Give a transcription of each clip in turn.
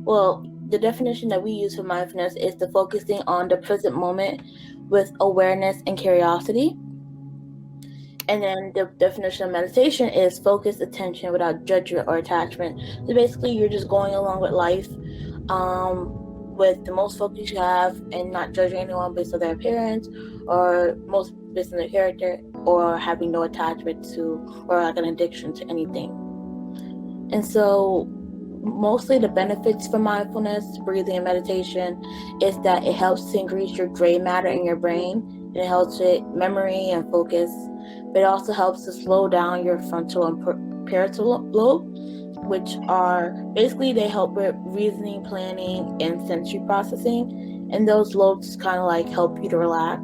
Well, the definition that we use for mindfulness is the focusing on the present moment with awareness and curiosity. And then the definition of meditation is focused attention without judgment or attachment. So basically, you're just going along with life with the most focus you have and not judging anyone based on their appearance or most based on their character or having no attachment to or like an addiction to anything. And so mostly the benefits for mindfulness, breathing, and meditation is that it helps to increase your gray matter in your brain. It helps with memory and focus, but it also helps to slow down your frontal and parietal lobe, which are basically they help with reasoning, planning, and sensory processing. And those lobes kind of like help you to relax,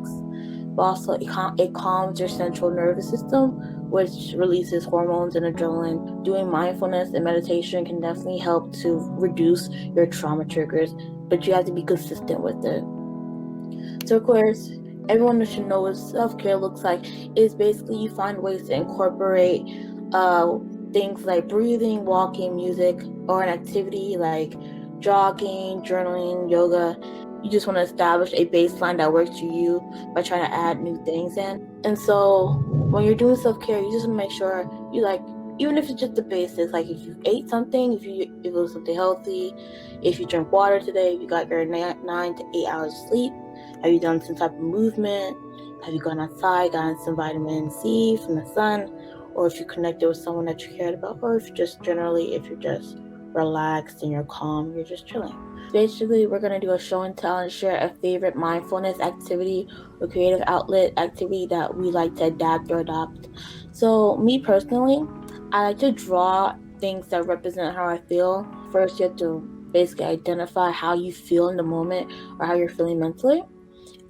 but also it calms your central nervous system, which releases hormones and adrenaline. Doing mindfulness and meditation can definitely help to reduce your trauma triggers, but you have to be consistent with it. So, of course, everyone should know what self-care looks like. Is basically you find ways to incorporate things like breathing, walking, music, or an activity like jogging, journaling, yoga. You just want to establish a baseline that works for you by trying to add new things in. And so when you're doing self-care, you just want to make sure you like, even if it's just the basics, like if you ate something, if it was something healthy, if you drink water today, if you got your 9 to 8 hours of sleep, have you done some type of movement, have you gone outside, gotten some vitamin C from the sun, or if you connected with someone that you cared about, or if just generally, if you're just relaxed and you're calm, you're just chilling. Basically, we're going to do a show and tell and share a favorite mindfulness activity or creative outlet activity that we like to adapt or adopt. So me personally, I like to draw things that represent how I feel. First, you have to basically identify how you feel in the moment or how you're feeling mentally.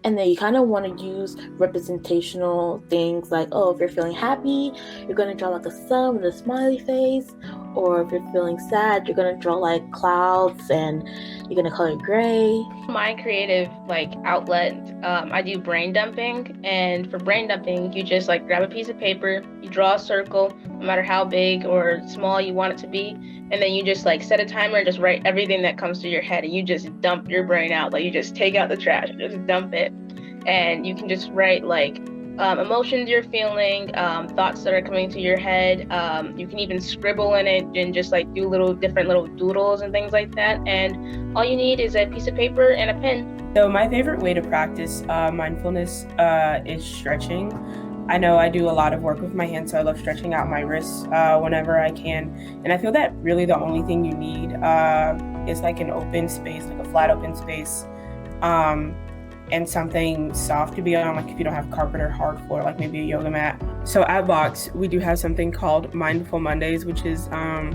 And then you kind of want to use representational things like, oh, if you're feeling happy, you're going to draw like a sun with a smiley face. Or if you're feeling sad, you're going to draw like clouds and you're going to color gray. My creative outlet, I do brain dumping. And for brain dumping, you just grab a piece of paper, you draw a circle, no matter how big or small you want it to be. And then you just set a timer and just write everything that comes to your head, and you just dump your brain out. You just take out the trash and just dump it. And you can just write emotions you're feeling, thoughts that are coming to your head. You can even scribble in it and just do different little doodles and things like that. And all you need is a piece of paper and a pen. So my favorite way to practice mindfulness is stretching. I know I do a lot of work with my hands, so I love stretching out my wrists whenever I can. And I feel that really the only thing you need is an open space, a flat open space, and something soft to be on, if you don't have carpet or hard floor, maybe a yoga mat. So at VOX, we do have something called Mindful Mondays, which is an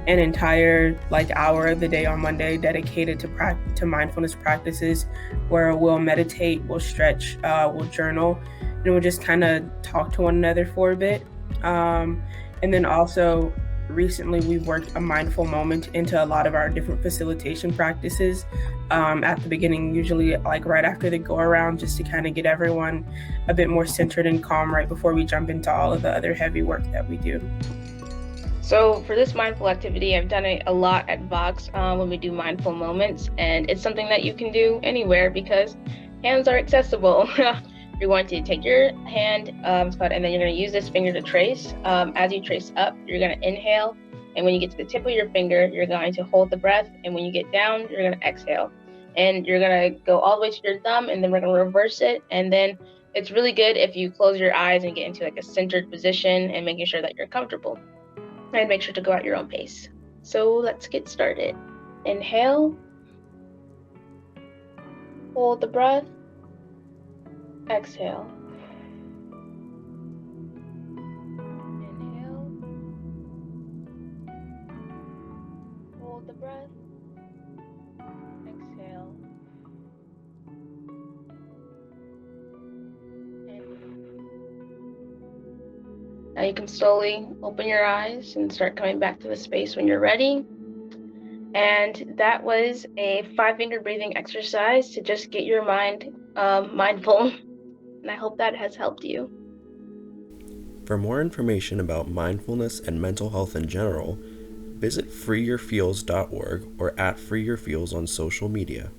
entire hour of the day on Monday dedicated to mindfulness practices, where we'll meditate, we'll stretch, we'll journal, and we'll just kind of talk to one another for a bit. And then also recently we've worked a mindful moment into a lot of our different facilitation practices at the beginning, usually right after the go around, just to kind of get everyone a bit more centered and calm right before we jump into all of the other heavy work that we do. So for this mindful activity, I've done it a lot at VOX when we do mindful moments, and it's something that you can do anywhere because hands are accessible. You're going to take your hand and then you're going to use this finger to trace. As you trace up, you're going to inhale, and when you get to the tip of your finger, you're going to hold the breath, and when you get down, you're going to exhale. And you're going to go all the way to your thumb, and then we're going to reverse it, and then it's really good if you close your eyes and get into a centered position and making sure that you're comfortable. And make sure to go at your own pace. So let's get started. Inhale. Hold the breath. Exhale. Inhale. Hold the breath. Exhale. Now you can slowly open your eyes and start coming back to the space when you're ready. And that was a 5-finger breathing exercise to just get your mind mindful. And I hope that has helped you. For more information about mindfulness and mental health in general, Visit freeyourfeels.org or at freeyourfeels on social media.